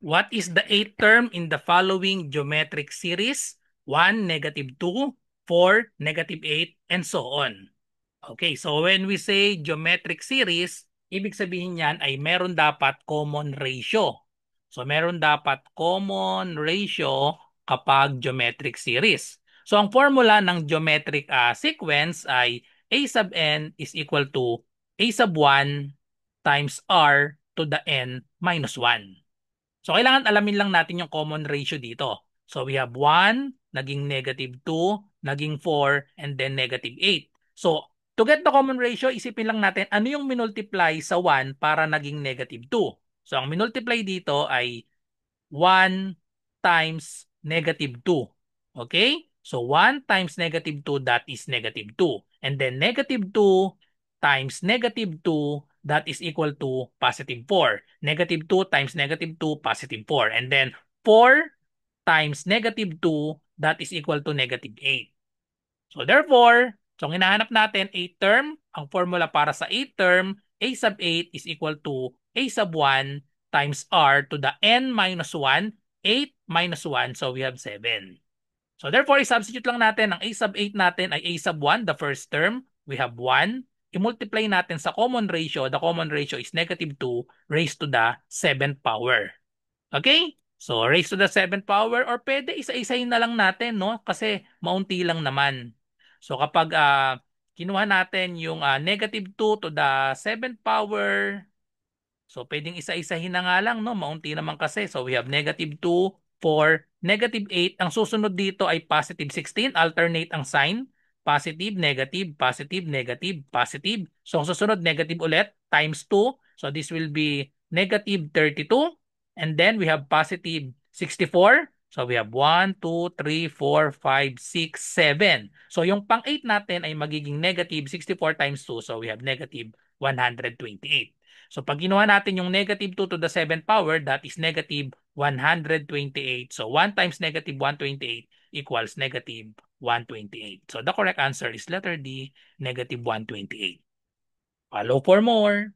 What is the eighth term in the following geometric series? 1, -2, 4, -8, and so on. Okay, so when we say geometric series, ibig sabihin niyan ay meron dapat common ratio. So meron dapat common ratio kapag geometric series. So ang formula ng geometric sequence ay a sub n is equal to a sub 1 times r to the n minus 1. So kailangan alamin lang natin yung common ratio dito. So we have 1, naging -2, naging 4, and then -8. So to get the common ratio, isipin lang natin ano yung minultiply sa 1 para naging -2. So ang minultiply dito ay 1 times -2. Okay? So 1 times -2, that is -2. And then -2 times -2, that is equal to +4. -2 times -2, +4. And then 4 times -2, that is equal to -8. So therefore, so ang hinahanap natin, 8 term, ang formula para sa 8 term, a sub 8 is equal to a sub 1 times r to the n minus 1, 8 minus 1, so we have 7. So therefore, i-substitute lang natin, ang a sub 8 natin ay a sub 1, the first term, we have 1. I-multiply natin sa common ratio, the common ratio is -2 raised to the 7th power. Okay? So raised to the 7th power, or pwede isa-isahin na lang natin, no? Kasi maunti lang naman. So kapag kinuha natin yung -2 to the 7th power, so pwedeng isa-isahin na nga lang, no? Maunti naman kasi. So we have -2, 4, -8. Ang susunod dito ay +16. Alternate ang sign. Positive, negative, positive, negative, positive. So ang susunod, negative ulit, times 2. So this will be -32. And then we have +64. So we have 1, 2, 3, 4, 5, 6, 7. So yung pang-8 natin ay magiging -64 times 2. So we have -128. So pag ginawa natin yung -2 to the 7th power, that is -128. So 1 times -128 equals -128. So the correct answer is letter D, -128. Follow for more.